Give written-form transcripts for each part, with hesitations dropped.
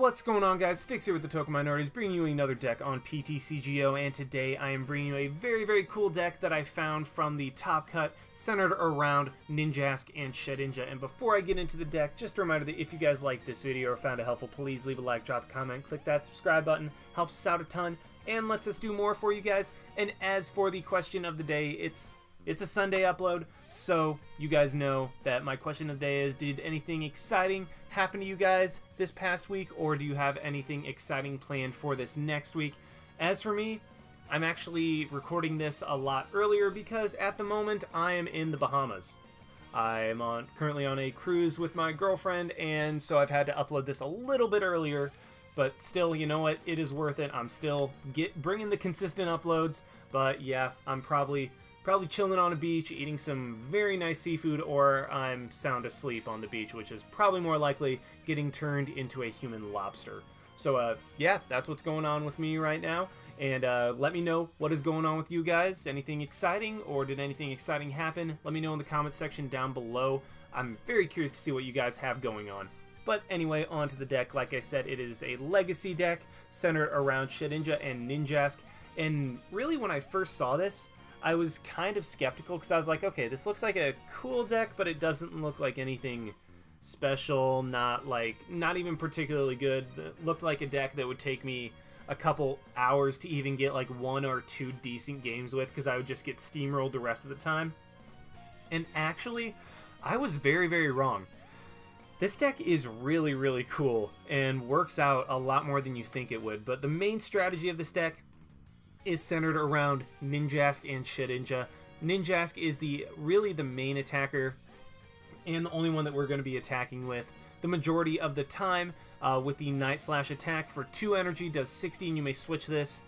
What's going on, guys? Sticks here with the Token Minorities, bringing you another deck on PTCGO, and today I am bringing you a very cool deck that I found from the Top Cut, centered around Ninjask and Shedinja. And before I get into the deck, just a reminder that if you guys like this video or found it helpful, please leave a like, drop a comment, click that subscribe button, helps us out a ton, and lets us do more for you guys. And as for the question of the day, it's a Sunday upload, so you guys know that my question of the day is, did anything exciting happen to you guys this past week, or do you have anything exciting planned for this next week? As for me, I'm actually recording this a lot earlier because at the moment I am in the Bahamas. I'm currently on a cruise with my girlfriend, and so I've had to upload this a little bit earlier, but still, you know what, it is worth it. I'm still bringing the consistent uploads, but yeah, I'm probably chilling on a beach, eating some very nice seafood, or I'm sound asleep on the beach, which is probably more likely getting turned into a human lobster. So, yeah, that's what's going on with me right now. And let me know what is going on with you guys. Anything exciting, or did anything exciting happen? Let me know in the comments section down below. I'm very curious to see what you guys have going on. But anyway, on to the deck. Like I said, it is a legacy deck centered around Shedinja and Ninjask. And really, when I first saw this, I was kind of skeptical because I was like, okay, this looks like a cool deck, but it doesn't look like anything special, not even particularly good. It looked like a deck that would take me a couple hours to even get like 1 or 2 decent games with, because I would just get steamrolled the rest of the time. And actually, I was very wrong. This deck is really cool and works out a lot more than you think it would, but the main strategy of this deck is centered around Ninjask and Shedinja. Ninjask is really the main attacker and the only one that we're going to be attacking with the majority of the time, with the Night Slash attack for 2 energy, does 60, and you may switch this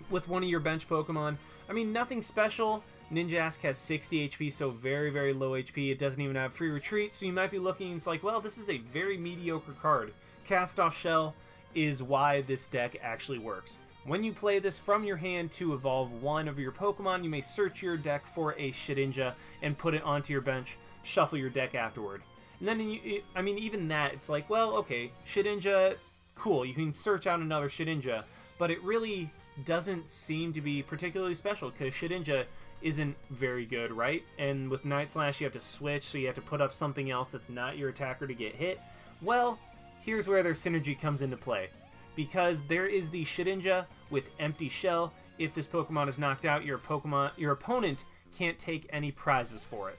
with one of your bench Pokemon. I mean, nothing special. Ninjask has 60 HP, so very low HP. It doesn't even have free retreat, so you might be looking and it's like, well, this is a very mediocre card. Cast Off Shell is why this deck actually works. When you play this from your hand to evolve one of your Pokemon, you may search your deck for a Shedinja and put it onto your bench, shuffle your deck afterward. And then, I mean, even that, it's like, well, okay, Shedinja, cool, you can search out another Shedinja, but it really doesn't seem to be particularly special, because Shedinja isn't very good, right? And with Night Slash, you have to switch, so you have to put up something else that's not your attacker to get hit. Well, here's where their synergy comes into play. Because there is the Shedinja with Empty Shell. If this Pokemon is knocked out, your opponent can't take any prizes for it.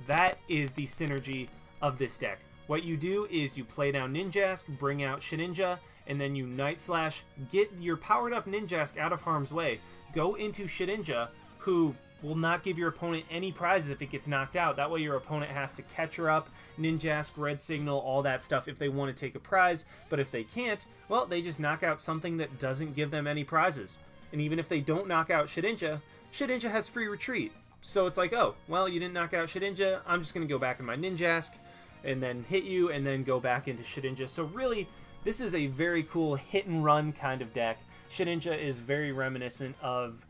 That is the synergy of this deck. What you do is you play down Ninjask, bring out Shedinja, and then you Night Slash, get your powered up Ninjask out of harm's way, go into Shedinja, who will not give your opponent any prizes if it gets knocked out. That way your opponent has to catch her up, Ninjask, Red Signal, all that stuff if they want to take a prize. But if they can't, well, they just knock out something that doesn't give them any prizes. And even if they don't knock out Shedinja, Shedinja has free retreat. So it's like, oh, well, you didn't knock out Shedinja, I'm just going to go back in my Ninjask and then hit you and then go back into Shedinja. So really, this is a very cool hit and run kind of deck. Shedinja is very reminiscent of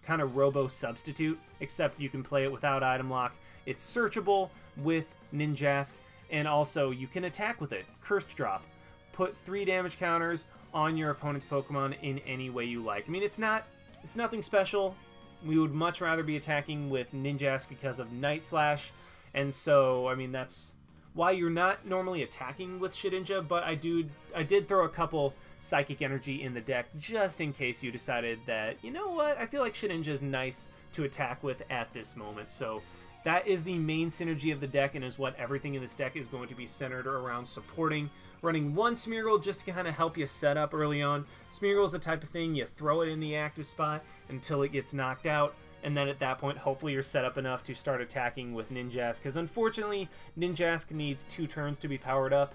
kind of Robo Substitute, except you can play it without item lock. It's searchable with Ninjask, and also you can attack with it. Cursed Drop. Put 3 damage counters on your opponent's Pokemon in any way you like. I mean, it's nothing special. We would much rather be attacking with Ninjask because of Night Slash, and so, I mean, that's why you're not normally attacking with Shedinja, but I did throw a couple Psychic Energy in the deck just in case you decided that, you know what, I feel like Shedinja is nice to attack with at this moment. So that is the main synergy of the deck, and is what everything in this deck is going to be centered around supporting. Running 1 Smeargle just to kind of help you set up early on. Smeargle is the type of thing you throw it in the active spot until it gets knocked out, and then at that point, hopefully you're set up enough to start attacking with Ninjask, because unfortunately, Ninjask needs 2 turns to be powered up.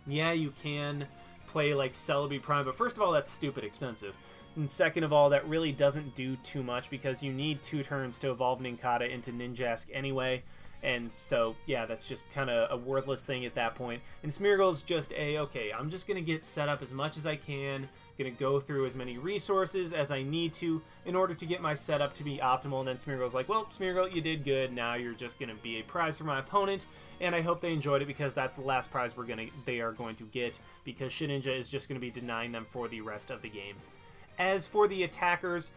Yeah, you can play like Celebi Prime, but first of all, that's stupid expensive. And second of all, that really doesn't do too much, because you need 2 turns to evolve Nincada into Ninjask anyway. And so, yeah, that's just kind of a worthless thing at that point. And Smeargle's just okay, I'm just going to get set up as much as I can, Gonna go through as many resources as I need to in order to get my setup to be optimal. And then Smeargle's like, well, Smeargle, you did good. Now you're just gonna be a prize for my opponent, and I hope they enjoyed it because that's the last prize they are going to get, because Shedinja is just gonna be denying them for the rest of the game. As for the attackers,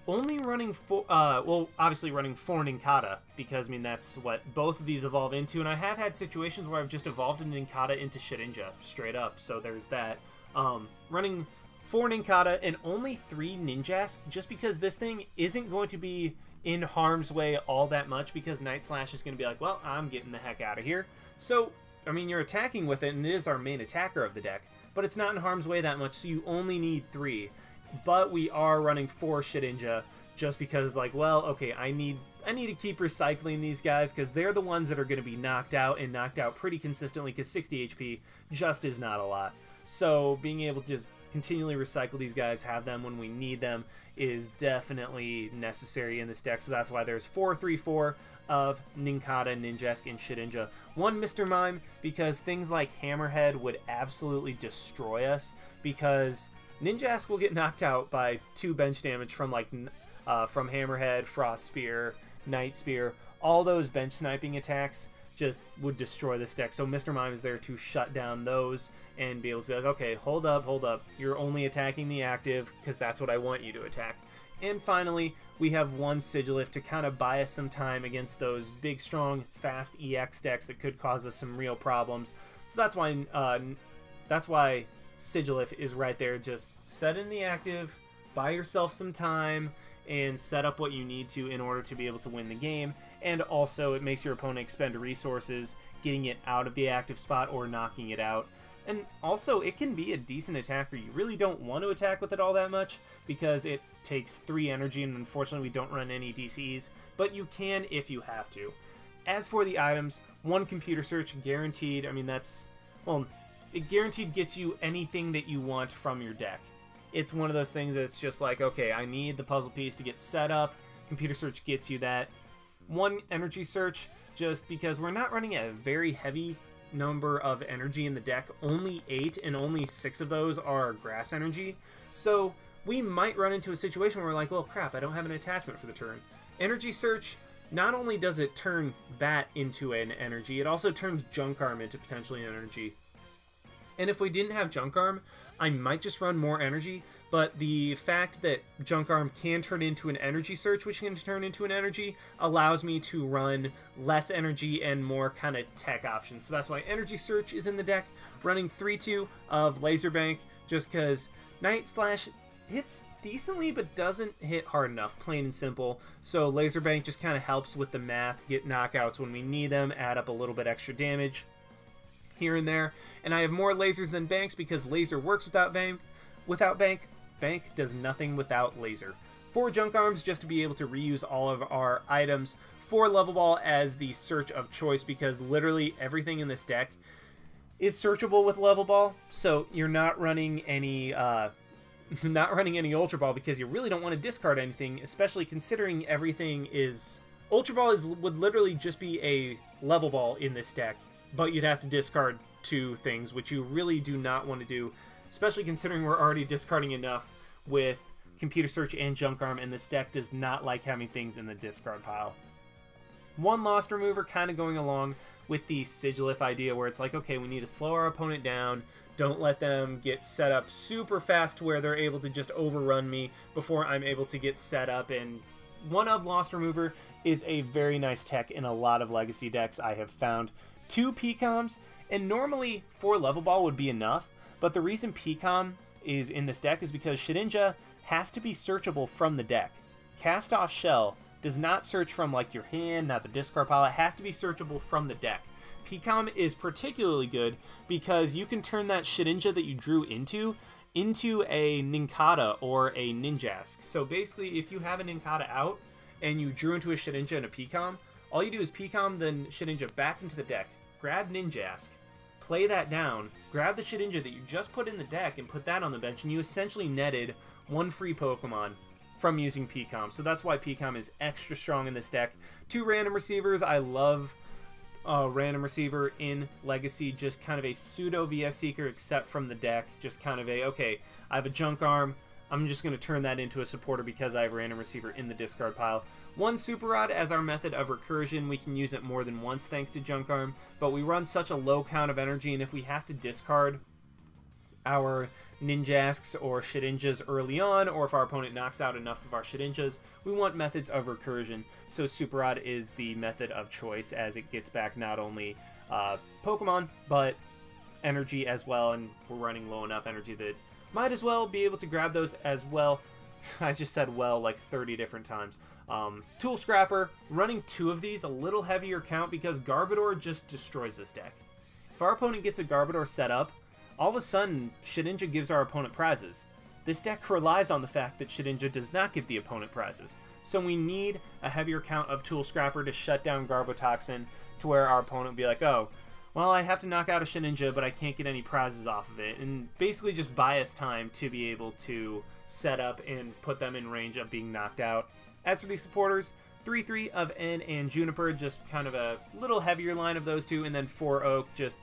only running obviously running 4 Nincada, because I mean that's what both of these evolve into, and I have had situations where I've just evolved a Nincada into Shedinja straight up. So there's that. Running 4 Nincada and only 3 Ninjask, just because this thing isn't going to be in harm's way all that much, because Night Slash is going to be like, well, I'm getting the heck out of here. So I mean, you're attacking with it, and it is our main attacker of the deck, but it's not in harm's way that much, so you only need 3. But we are running 4 Shedinja just because it's like, well, okay, I need to keep recycling these guys because they're the ones that are going to be knocked out, and knocked out pretty consistently, because 60 HP just is not a lot. So being able to just continually recycle these guys, have them when we need them, is definitely necessary in this deck. So that's why there's 4-3-4 of Nincada, Ninjask, and Shedinja. 1 Mr. Mime, because things like Hammerhead would absolutely destroy us, because Ninjask will get knocked out by 2 bench damage from from Hammerhead, Frost Spear, Night Spear. All those bench sniping attacks just would destroy this deck. So Mr. Mime is there to shut down those and be able to be like, okay, hold up. You're only attacking the active because that's what I want you to attack. And finally, we have 1 Sigilyph to kind of buy us some time against those big, strong, fast EX decks that could cause us some real problems. So that's why Sigilyph is right there. Just set in the active, buy yourself some time, and set up what you need to in order to be able to win the game. And also, it makes your opponent expend resources getting it out of the active spot or knocking it out. And also, it can be a decent attacker. You really don't want to attack with it all that much because it takes 3 energy, and unfortunately we don't run any DCs, but you can if you have to. As for the items, 1 Computer Search guaranteed. I mean, that's, well, it guaranteed gets you anything that you want from your deck. It's one of those things that's just like, okay, I need the puzzle piece to get set up. Computer Search gets you that. 1 Energy Search, just because we're not running a very heavy number of energy in the deck. Only 8, and only 6 of those are grass energy. So we might run into a situation where we're like, well, crap, I don't have an attachment for the turn. Energy Search, not only does it turn that into an energy, it also turns Junk Arm into potentially an energy. And if we didn't have Junk Arm, I might just run more energy, but the fact that Junk Arm can turn into an Energy Search, which can turn into an energy, allows me to run less energy and more kind of tech options. So that's why Energy Search is in the deck, running 3-2 of Laser Bank, just because Night Slash hits decently but doesn't hit hard enough, plain and simple. So Laser Bank just kind of helps with the math, get knockouts when we need them, add up a little bit extra damage here and there. And I have more lasers than banks because laser works without bank. Bank does nothing without laser. 4 Junk Arms just to be able to reuse all of our items. 4 Level Ball as the search of choice, because literally everything in this deck is searchable with Level Ball. So you're not running any Ultra Ball because you really don't want to discard anything, especially considering everything is Ultra Ball would literally just be a Level Ball in this deck. But you'd have to discard 2 things, which you really do not want to do, especially considering we're already discarding enough with Computer Search and Junk Arm, and this deck does not like having things in the discard pile. 1 Lost Remover, kind of going along with the Sigilyph idea, where it's like, okay, we need to slow our opponent down, don't let them get set up super fast to where they're able to just overrun me before I'm able to get set up. And 1 of Lost Remover is a very nice tech in a lot of Legacy decks I have found. 2 PCOMs, and normally 4 Level Ball would be enough, but the reason PCOM is in this deck is because Shedinja has to be searchable from the deck. Cast Off Shell does not search from like your hand, not the discard pile. It has to be searchable from the deck. PCOM is particularly good because you can turn that Shedinja that you drew into a Nincada or a Ninjask. So basically, if you have a Nincada out and you drew into a Shedinja and a PCOM, all you do is PCOM then Shedinja back into the deck, grab Ninjask, play that down, grab the Shedinja that you just put in the deck and put that on the bench, and you essentially netted 1 free Pokemon from using PCOM. So that's why PCOM is extra strong in this deck. 2 Random Receivers, I love Random Receiver in Legacy, just kind of a pseudo VS Seeker except from the deck, just kind of a, okay, I have a Junk Arm, I'm just going to turn that into a supporter because I have Random Receiver in the discard pile. One Super Rod as our method of recursion. We can use it more than once thanks to Junk Arm, but we run such a low count of energy, and if we have to discard our Ninjasks or Shedinjas early on, or if our opponent knocks out enough of our Shedinjas, we want methods of recursion. So Super Rod is the method of choice as it gets back not only Pokemon, but energy as well, and we're running low enough energy that might as well be able to grab those as well. I just said well like 30 different times. Tool Scrapper, running 2 of these, a little heavier count because Garbodor just destroys this deck. If our opponent gets a Garbodor set up, all of a sudden, Shedinja gives our opponent prizes. This deck relies on the fact that Shedinja does not give the opponent prizes. So we need a heavier count of Tool Scrapper to shut down Garbotoxin to where our opponent will be like, oh, well, I have to knock out a Shedinja, but I can't get any prizes off of it. And basically just buy us time to be able to set up and put them in range of being knocked out. As for these supporters, 3-3 of N and Juniper, just kind of a little heavier line of those two, and then 4 Oak, just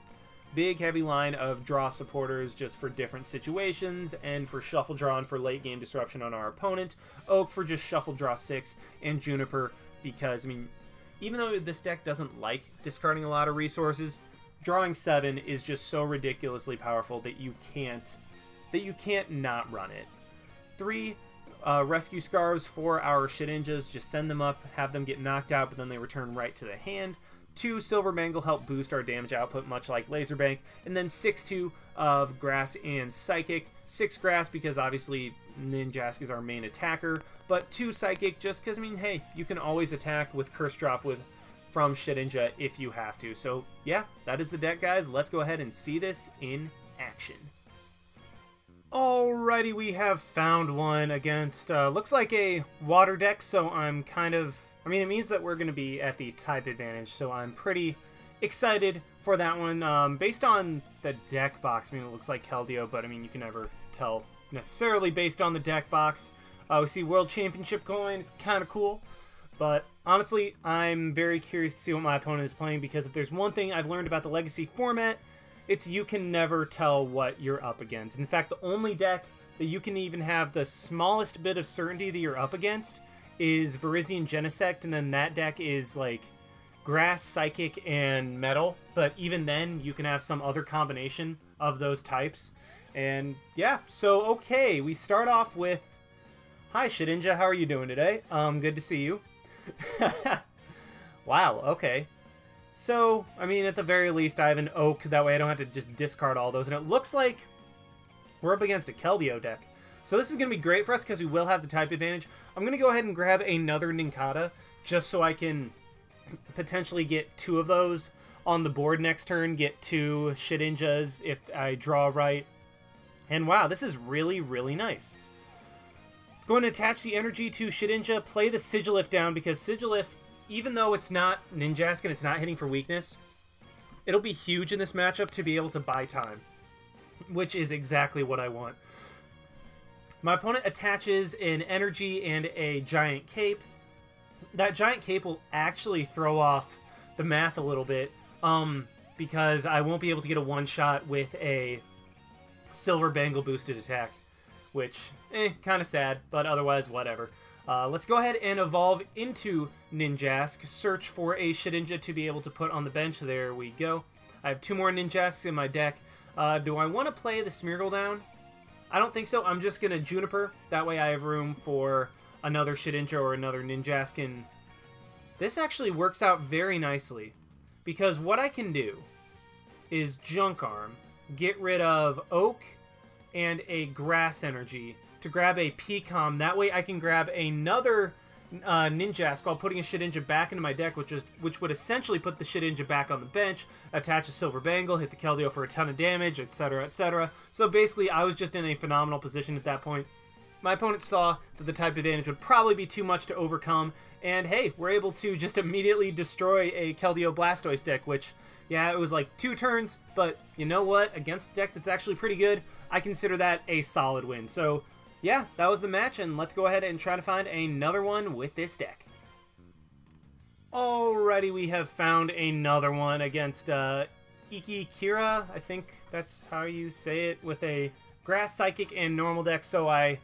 big heavy line of draw supporters just for different situations and for shuffle draw and for late game disruption on our opponent. Oak for just shuffle draw 6, and Juniper because, I mean, even though this deck doesn't like discarding a lot of resources, drawing 7 is just so ridiculously powerful that you can't not run it. 3 Rescue Scarves for our Shedinjas, just send them up, have them get knocked out, but then they return right to the hand. 2 Silver Bangle help boost our damage output, much like Laserbank, and then 6-2 of Grass and Psychic. 6 Grass because obviously Ninjask is our main attacker, but 2 Psychic just because, I mean, hey, you can always attack with Curse Drop from Shedinja if you have to. So yeah, that is the deck, guys. Let's go ahead and see this in action. Alrighty, we have found one against, looks like a water deck, so I'm kind of, I mean, it means that we're going to be at the type advantage, so I'm pretty excited for that one. Based on the deck box, I mean, it looks like Keldeo, but I mean, you can never tell necessarily based on the deck box. We see World Championship going, it's kind of cool, but honestly, I'm very curious to see what my opponent is playing, because if there's one thing I've learned about the Legacy format, it's you can never tell what you're up against. In fact, the only deck that you can even have the smallest bit of certainty that you're up against is Virizion Genesect, and then that deck is like Grass, Psychic, and Metal, but even then you can have some other combination of those types. And yeah, so okay, we start off with, hi Shedinja, how are you doing today? Good to see you. Wow, okay. So, I mean, at the very least, I have an Oak, that way I don't have to just discard all those, and it looks like we're up against a Keldeo deck. So this is going to be great for us because we will have the type advantage. I'm going to go ahead and grab another Nincada, just so I can potentially get 2 of those on the board next turn, get 2 Shedinjas if I draw right. And wow, this is really, really nice. Let's go ahead and attach the energy to Shedinja, play the Sigilyph down, because Sigilyph, even though it's not Ninjask and it's not hitting for weakness, it'll be huge in this matchup to be able to buy time, which is exactly what I want. My opponent attaches an energy and a giant cape. That giant cape will actually throw off the math a little bit, because I won't be able to get a one-shot with a Silver Bangle boosted attack, which, kind of sad, but otherwise, whatever. Let's go ahead and evolve into Ninjask. Search for a Shedinja to be able to put on the bench. There we go. I have 2 more Ninjasks in my deck. Do I want to play the Smeargle down? I don't think so. I'm just going to Juniper. That way I have room for another Shedinja or another Ninjask. And this actually works out very nicely, because what I can do is Junk Arm, get rid of Oak and a Grass Energy to grab a Pecom. That way I can grab another Ninjask while putting a Shedinja back into my deck, which would essentially put the Shedinja back on the bench, attach a Silver Bangle, hit the Keldeo for a ton of damage, etc., etc. So basically, I was just in a phenomenal position at that point. My opponent saw that the type advantage would probably be too much to overcome, and hey, we're able to just immediately destroy a Keldeo Blastoise deck, which, yeah, it was like 2 turns, but you know what? Against a deck that's actually pretty good, I consider that a solid win. So yeah, that was the match, and let's go ahead and try to find another one with this deck. Alrighty, we have found another one against Iki Kira. I think that's how you say it, with a Grass, Psychic, and normal deck, so I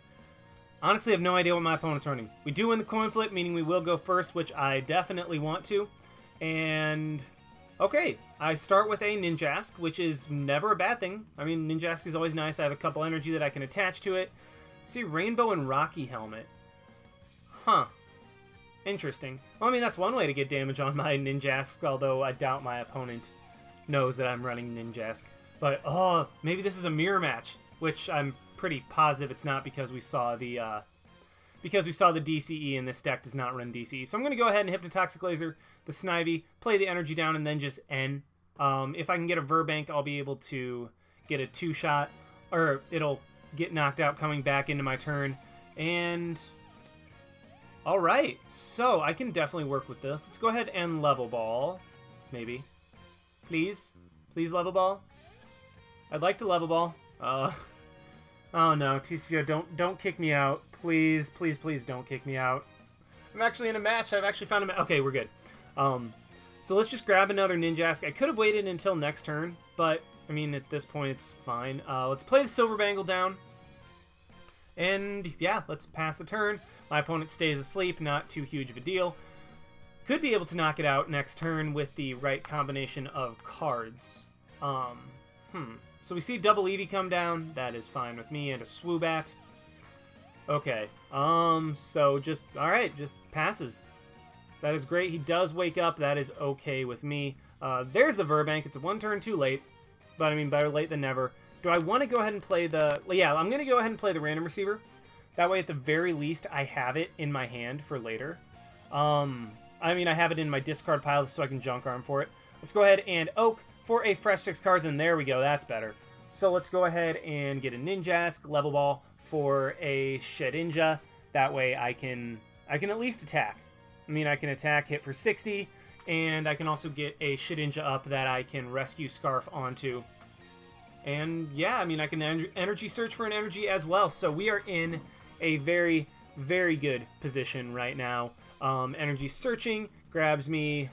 honestly have no idea what my opponent's running. We do win the coin flip, meaning we will go first, which I definitely want to. And okay, I start with a Ninjask, which is never a bad thing. I mean, Ninjask is always nice. I have a couple energy that I can attach to it. See, Rainbow and Rocky Helmet. Huh. Interesting. Well, I mean, that's one way to get damage on my Ninjask, although I doubt my opponent knows that I'm running Ninjask. But, oh, maybe this is a mirror match, which I'm pretty positive it's not, because we saw the DCE, and this deck does not run DCE. So I'm going to go ahead and Hypnotoxic Laser the Snivy, play the energy down, and then just N. If I can get a Virbank, I'll be able to get a 2-shot, or it'll get knocked out coming back into my turn. And alright, so I can definitely work with this. Let's go ahead and Level Ball, maybe. Please? Please Level Ball? I'd like to Level Ball. Oh no, TCGO, don't kick me out. Please, please, please don't kick me out. I'm actually in a match. I've actually found a match. Okay, we're good. So let's just grab another Ninjask. I could have waited until next turn, but, I mean, at this point, it's fine. Let's play the Silver Bangle down. And, yeah, let's pass the turn. My opponent stays asleep, not too huge of a deal. Could be able to knock it out next turn with the right combination of cards. So we see double Eevee come down. That is fine with me, and a Swoobat. Okay. So just, alright, just passes. That is great. He does wake up. That is okay with me. There's the Virbank. It's one turn too late. But, I mean, better late than never. Do I want to go ahead and play the... Yeah, I'm going to go ahead and play the Random Receiver. That way, at the very least, I have it in my hand for later. I mean, I have it in my discard pile so I can junk arm for it. Let's go ahead and Oak for a fresh 6 cards, and there we go. That's better. So let's go ahead and get a Ninjask, Level Ball for a Shedinja. That way I can at least attack. I mean, I can attack, hit for 60, and I can also get a Shedinja up that I can Rescue Scarf onto. And yeah, I mean, I can Energy Search for an energy as well. So we are in a very, very good position right now. Energy Searching grabs me...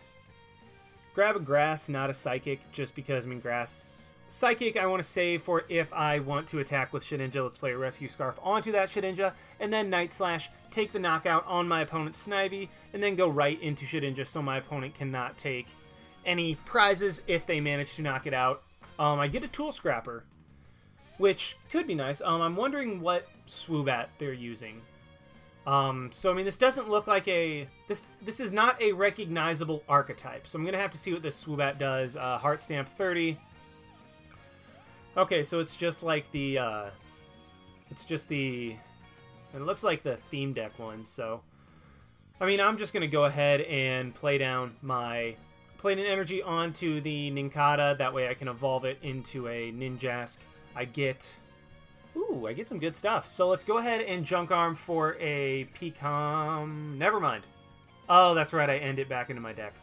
Grab a Grass, not a Psychic, just because, I mean, Grass... Psychic, I want to save for if I want to attack with Shedinja. Let's play a Rescue Scarf onto that Shedinja, and then Night Slash, take the knockout on my opponent's Snivy, and then go right into Shedinja so my opponent cannot take any prizes if they manage to knock it out. I get a Tool Scrapper, which could be nice. I'm wondering what Swoobat they're using. So, I mean, this doesn't look like a... This is not a recognizable archetype, so I'm going to have to see what this Swoobat does. Heart Stamp 30... Okay, so it's just like the, it looks like the theme deck one, so, I mean, I'm just going to go ahead and play down an energy onto the Nincada, that way I can evolve it into a Ninjask. I get some good stuff. So let's go ahead and junk arm for a Pcom, never mind. Oh, that's right, I end it back into my deck.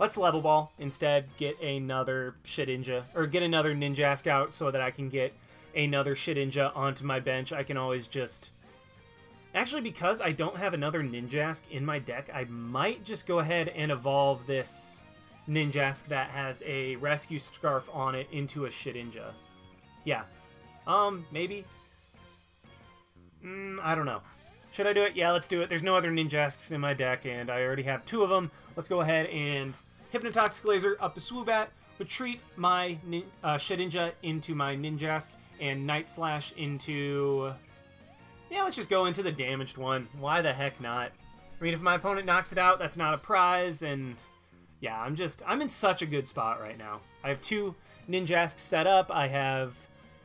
Let's Level Ball instead, get another Shedinja, or get another Ninjask out so that I can get another Shedinja onto my bench. I can always just... Actually, because I don't have another Ninjask in my deck, I might just go ahead and evolve this Ninjask that has a Rescue Scarf on it into a Shedinja. Yeah. Maybe? I don't know. Should I do it? Yeah, let's do it. There's no other Ninjasks in my deck, and I already have 2 of them. Let's go ahead and... Hypnotoxic Laser up to Swoobat, retreat my Shedinja into my Ninjask, and Night Slash into... Yeah, let's just go into the damaged one. Why the heck not? I mean, if my opponent knocks it out, that's not a prize, and... Yeah, I'm in such a good spot right now. I have 2 Ninjasks set up, I have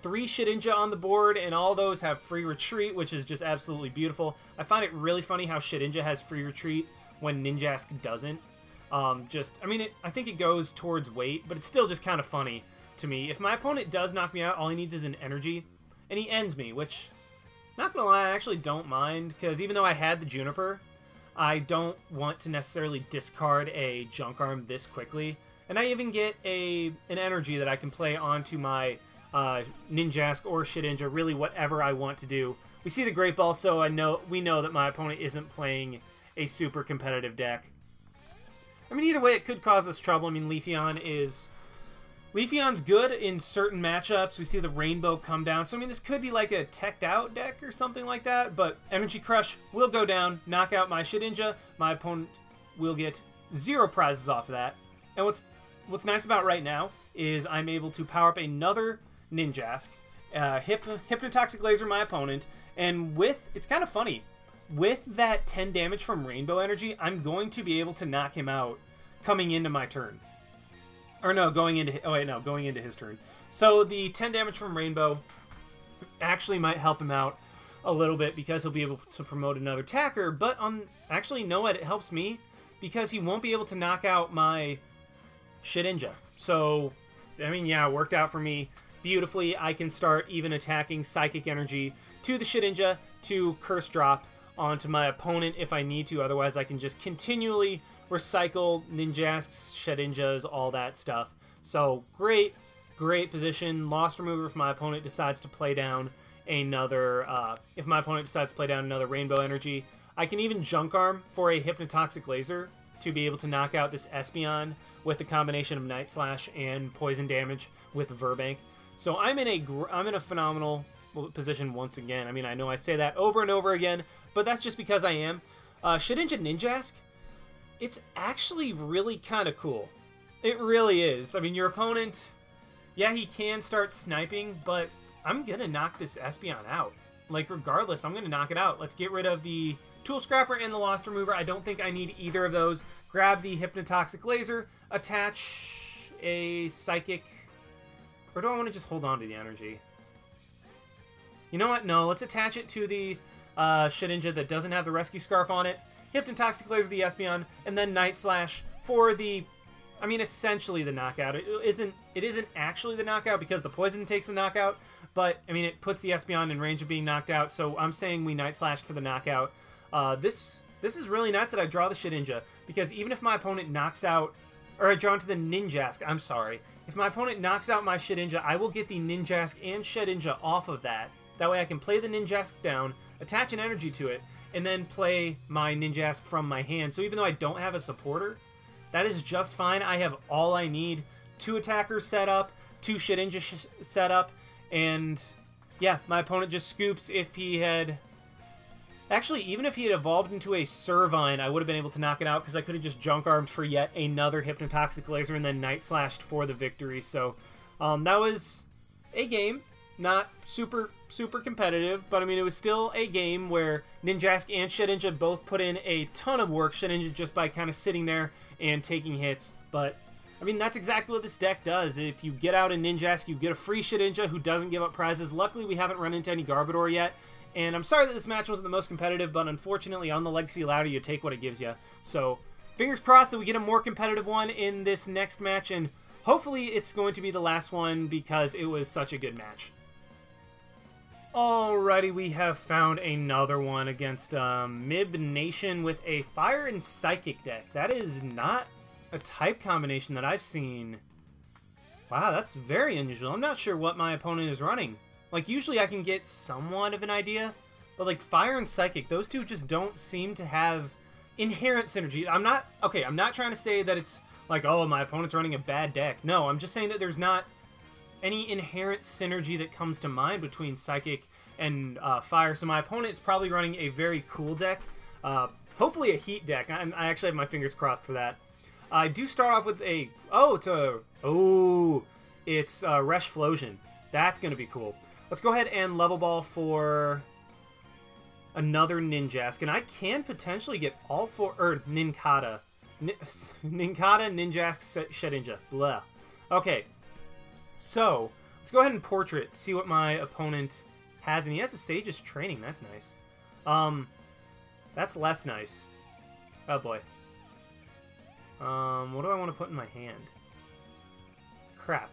3 Shedinja on the board, and all those have free retreat, which is just absolutely beautiful. I find it really funny how Shedinja has free retreat when Ninjask doesn't. I mean, I think it goes towards weight, but it's still just kind of funny to me. If my opponent does knock me out, all he needs is an energy, and he ends me, which, not gonna lie, I actually don't mind, because even though I had the Juniper, I don't want to necessarily discard a junk arm this quickly, and I even get an energy that I can play onto my Ninjask or Shedinja, really whatever I want to do. We see the Great Ball, so we know that my opponent isn't playing a super competitive deck. I mean, either way, it could cause us trouble. I mean, Leafeon's good in certain matchups. We see the Rainbow come down. So, I mean, this could be like a teched out deck or something like that. But Energy Crush will go down, knock out my Shedinja. My opponent will get 0 prizes off of that. And what's nice about right now is I'm able to power up another Ninjask, Hypnotoxic Laser my opponent, and it's kind of funny, with that 10 damage from Rainbow Energy, I'm going to be able to knock him out coming into my turn. Or no, going into his turn. So the 10 damage from Rainbow actually might help him out a little bit because he'll be able to promote another attacker, but actually, no, it helps me because he won't be able to knock out my Shedinja. So, I mean, yeah, it worked out for me beautifully. I can start even attacking Psychic Energy to the Shedinja to Curse Drop onto my opponent if I need to. Otherwise, I can just continually recycle Ninjasks, Shedinjas, all that stuff. So, great position. Lost remover if my opponent decides to play down another, Rainbow Energy. I can even Junk Arm for a Hypnotoxic Laser to be able to knock out this Espeon with the combination of Night Slash and poison damage with Virbank. So I'm in a phenomenal position once again. I mean, I know I say that over and over again, but that's just because I am. Shedinja Ninjask, it's actually really kind of cool. It really is. I mean, your opponent, yeah, he can start sniping, but I'm going to knock this Espeon out. Like, regardless, I'm going to knock it out. Let's get rid of the Tool Scrapper and the Lost Remover. I don't think I need either of those. Grab the Hypnotoxic Laser, attach a Psychic, or do I want to just hold on to the energy? You know what? No, let's attach it to the Shedinja that doesn't have the Rescue Scarf on it. Hypnotoxic Laser the Espeon, and then Night Slash for the, I mean, essentially the knockout. It isn't actually the knockout because the poison takes the knockout, but, I mean, it puts the Espeon in range of being knocked out, so I'm saying we Night Slashed for the knockout. This is really nice that I draw the Shedinja, because even if my opponent knocks out, or I draw into the Ninjask, I'm sorry. If my opponent knocks out my Shedinja, I will get the Ninjask and Shedinja off of that. That way I can play the Ninjask down, attach an energy to it, and then play my Ninjask from my hand. So even though I don't have a supporter, that is just fine. I have all I need. 2 attackers set up, 2 Shedinja set up, and yeah, my opponent just scoops. If he had... Actually, even if he had evolved into a Servine, I would have been able to knock it out because I could have just Junk Armed for yet another Hypnotoxic Laser and then Night Slashed for the victory. So that was a game. Not super competitive, but I mean, it was still a game where Ninjask and Shedinja both put in a ton of work. Shedinja just by kind of sitting there and taking hits. But, I mean, that's exactly what this deck does. If you get out a Ninjask, you get a free Shedinja who doesn't give up prizes. Luckily, we haven't run into any Garbodor yet. And I'm sorry that this match wasn't the most competitive, but unfortunately, on the Legacy Ladder, you take what it gives you. So, fingers crossed that we get a more competitive one in this next match, and hopefully it's going to be the last one because it was such a good match. Alrighty, we have found another one against Mib Nation with a Fire and Psychic deck. That is not a type combination that I've seen. Wow, that's very unusual. I'm not sure what my opponent is running. Like, usually I can get somewhat of an idea, but like Fire and Psychic, those two just don't seem to have inherent synergy. I'm not trying to say that it's like, oh, my opponent's running a bad deck. No, I'm just saying that there's not any inherent synergy that comes to mind between Psychic and Fire. So my opponent's probably running a very cool deck, hopefully a Heat deck. I actually have my fingers crossed for that. I do start off with a, it's Reshflosion. That's going to be cool. Let's go ahead and Level Ball for another Ninjask, and I can potentially get all 4, or Nincada. Nincada, Ninjask, Shedinja. Blah. Okay, so let's go ahead and Portrait, see what my opponent has, and he has a Sage's Training. That's nice. That's less nice. Oh boy. What do I want to put in my hand? Crap.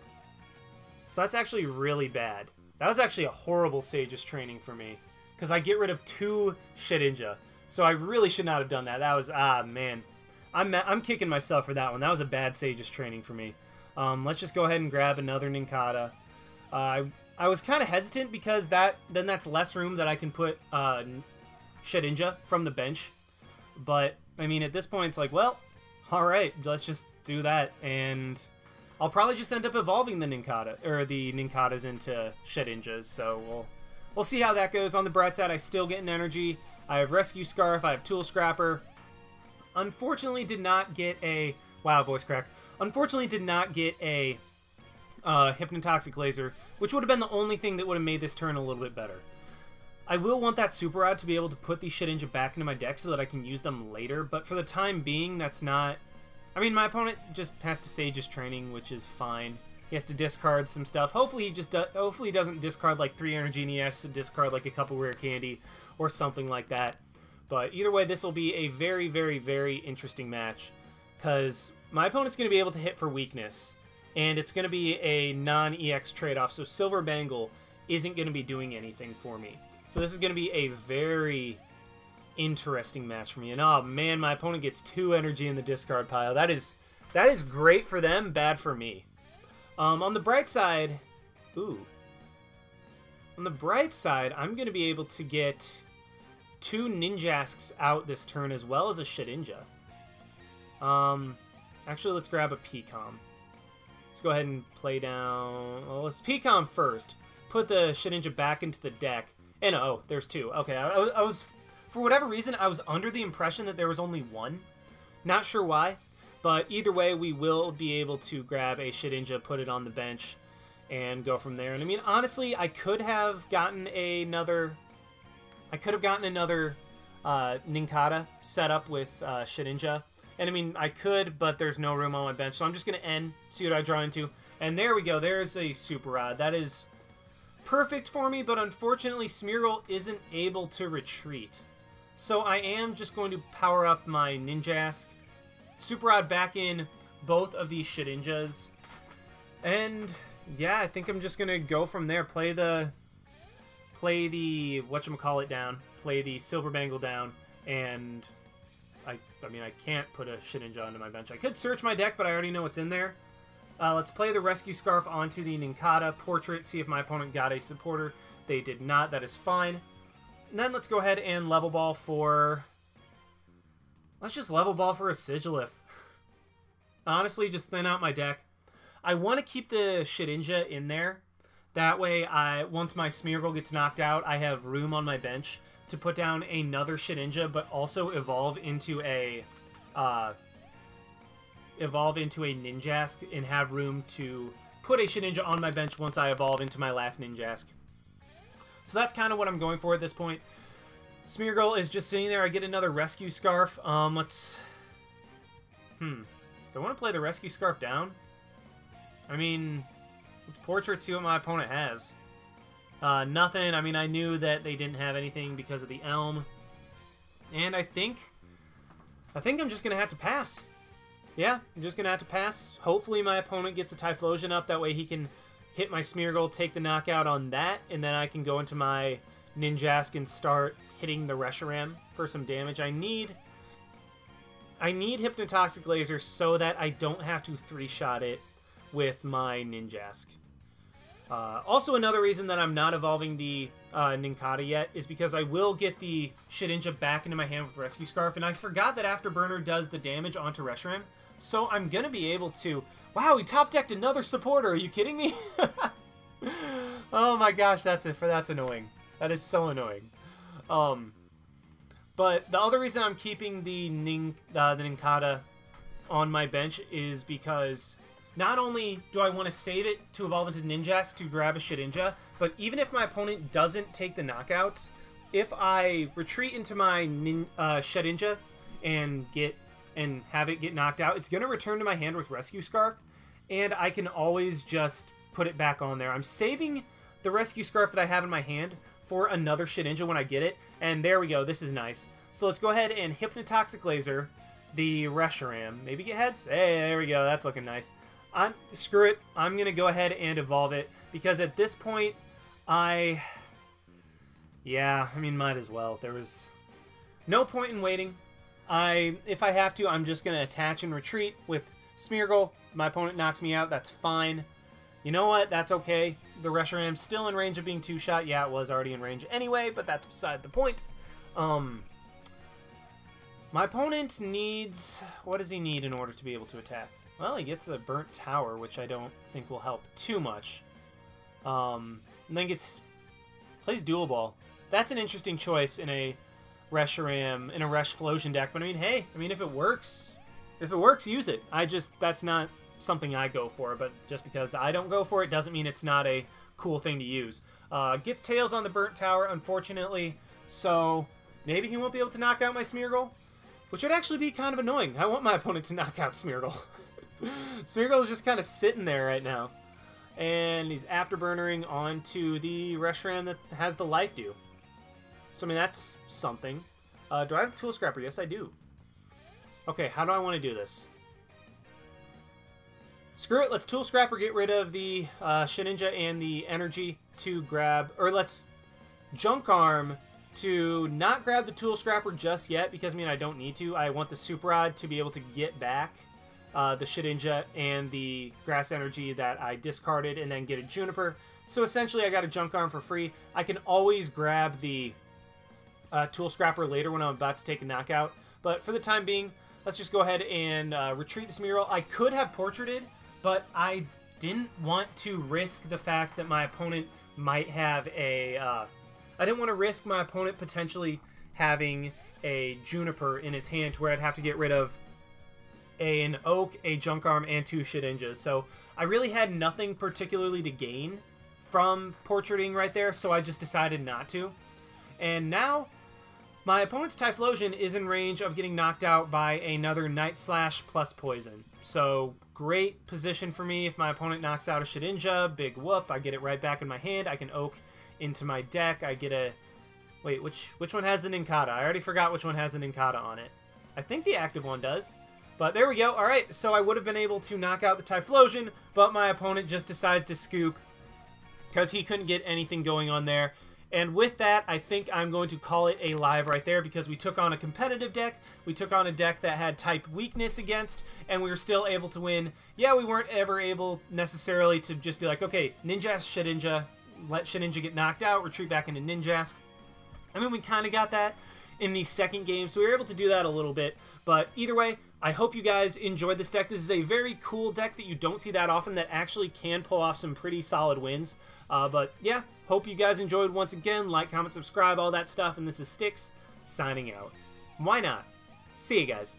So that's actually really bad. That was actually a horrible Sage's Training for me, because I get rid of 2 Shedinja. So I really should not have done that. That was, man. I'm kicking myself for that one. That was a bad Sage's Training for me. Let's just go ahead and grab another Nincada. I was kind of hesitant because then that's less room that I can put Shedinja from the bench. But, I mean, at this point, it's like, well, Alright, let's just do that, and I'll probably just end up evolving the Nincada, or the Nincadas into Shedinjas, so we'll see how that goes. On the bright side, I still get an energy. I have Rescue Scarf, I have Tool Scrapper. Unfortunately did not get a... Wow, voice crack. Unfortunately did not get a Hypnotoxic Laser, which would have been the only thing that would have made this turn a little bit better. I will want that Super Rod to be able to put these Shedinja back into my deck so that I can use them later, but for the time being, that's not... I mean, my opponent just has to Sage his Training, which is fine. He has to discard some stuff. Hopefully he doesn't discard like 3 energy, and he has to discard like a couple rare candy or something like that. But either way, this will be a very, very, very interesting match, because my opponent's going to be able to hit for weakness, and it's going to be a non-EX trade-off, so Silver Bangle isn't going to be doing anything for me. So this is going to be a very interesting match for me. And oh man, my opponent gets 2 energy in the discard pile. That is great for them, bad for me. On the bright side, on the bright side, I'm going to be able to get 2 Ninjasks out this turn as well as a Shedinja. Actually, let's grab a PCOM. Let's go ahead and play down... Well, let's PCOM first. Put the Shedinja back into the deck. And oh, there's 2. Okay, I was... For whatever reason, I was under the impression that there was only 1. Not sure why. But either way, we will be able to grab a Shedinja, put it on the bench, and go from there. And I mean, honestly, I could have gotten another... Nincada set up with Shedinja. And I mean, I could, but there's no room on my bench. So I'm just going to end, see what I draw into. And there we go. There's a Super Rod. That is perfect for me, but unfortunately Smeargle isn't able to retreat. So I am just going to power up my Ninjask, Super Rod back in both of these Shedinjas, and yeah, I think I'm just gonna go from there. Play the whatchamacallit down, play the Silver Bangle down, and I mean, I can't put a Shedinja onto my bench. I could search my deck, but I already know what's in there. Let's play the Rescue Scarf onto the Nincada Portrait, see if my opponent got a supporter. They did not, that is fine. And then let's go ahead and level ball for... Let's just level ball for a Sigilyph. Honestly, just thin out my deck. I want to keep the Shedinja in there. That way, once my Smeargle gets knocked out, I have room on my bench to put down another Shedinja, but also evolve into a Ninjask and have room to put a Shedinja on my bench once I evolve into my last Ninjask. So that's kind of what I'm going for at this point. Smeargle is just sitting there. I get another Rescue Scarf. Do I want to play the Rescue Scarf down? I mean, let's Portrait, see what my opponent has. Nothing. I mean, I knew that they didn't have anything because of the Elm. And I think I'm just going to have to pass. Yeah, I'm just going to have to pass. Hopefully my opponent gets a Typhlosion up. That way he can hit my Smeargle, take the knockout on that, and then I can go into my Ninjask and start hitting the Reshiram for some damage. I need Hypnotoxic Laser so that I don't have to 3-shot it with my Ninjask. Also, another reason that I'm not evolving the Nincada yet is because I will get the Shedinja back into my hand with Rescue Scarf, and I forgot that Afterburner does the damage onto Reshiram, so I'm going to be able to... Wow, he top-decked another supporter. Are you kidding me? Oh my gosh, that's annoying. That is so annoying. But the other reason I'm keeping the Nincada on my bench is because not only do I want to save it to evolve into Ninjask to grab a Shedinja, but even if my opponent doesn't take the knockouts, if I retreat into my Shedinja and have it get knocked out, it's going to return to my hand with Rescue Scarf, and I can always just put it back on there. I'm saving the Rescue Scarf that I have in my hand for another Shedinja when I get it, and there we go. This is nice. So let's go ahead and Hypnotoxic Laser the Reshiram. Maybe get heads? Hey, there we go. That's looking nice. Screw it. I'm going to go ahead and evolve it, because at this point, yeah, I mean, might as well. There was no point in waiting. If I have to, I'm just going to attach and retreat with Smeargle. My opponent knocks me out. That's fine. You know what? That's okay. The Reshiram's still in range of being 2-shot. Yeah, it was already in range anyway, but that's beside the point. My opponent needs... What does he need in order to be able to attack? Well, he gets the Burnt Tower, which I don't think will help too much. And then plays Dual Ball. That's an interesting choice in a Reshiram, in a Reshflosion deck. But I mean, hey, if it works, use it. That's not something I go for, but just because I don't go for it doesn't mean it's not a cool thing to use. Gets Tails on the Burnt Tower, unfortunately, so maybe he won't be able to knock out my Smeargle, which would actually be kind of annoying. I want my opponent to knock out Smeargle. Smeargle is just kind of sitting there right now. And he's afterburnering onto the Reshiram that has the Life Dew. So, I mean, that's something. Do I have the Tool Scrapper? Yes, I do. Okay, how do I want to do this? Screw it, let's Tool Scrapper, get rid of the Shedinja and the Energy to grab... Or let's Junk Arm to not grab the Tool Scrapper just yet, because, I mean, I don't need to. I want the Super Rod to be able to get back the Shedinja and the Grass Energy that I discarded and then get a Juniper. So essentially I got a Junk Arm for free. I can always grab the Tool Scrapper later when I'm about to take a knockout. But for the time being, let's just go ahead and retreat the Smeargle. I could have Portraited, but I didn't want to risk the fact that my opponent might have a... I didn't want to risk my opponent potentially having a Juniper in his hand to where I'd have to get rid of an Oak, a Junk Arm, and 2 Shedinjas. So I really had nothing particularly to gain from Portraiting right there, so I just decided not to. And now, my opponent's Typhlosion is in range of getting knocked out by another Night Slash plus Poison. So, great position for me. If my opponent knocks out a Shedinja, big whoop, I get it right back in my hand. I can Oak into my deck. I get a... Wait, which one has the Nincada? I already forgot which one has the Nincada on it. I think the active one does. But there we go. Alright, so I would have been able to knock out the Typhlosion, but my opponent just decides to scoop because he couldn't get anything going on there. And with that, I think I'm going to call it a live right there, because we took on a competitive deck, we took on a deck that had type weakness against, and we were still able to win. Yeah, we weren't ever able necessarily to just be like, okay, Ninjask Shedinja, let Shedinja get knocked out, retreat back into Ninjask. I mean, we kind of got that in the second game, so we were able to do that a little bit. But either way, I hope you guys enjoyed this deck. This is a very cool deck that you don't see that often that actually can pull off some pretty solid wins. But yeah, hope you guys enjoyed once again. Like, comment, subscribe, all that stuff. And this is Styx signing out. Why not? See you guys.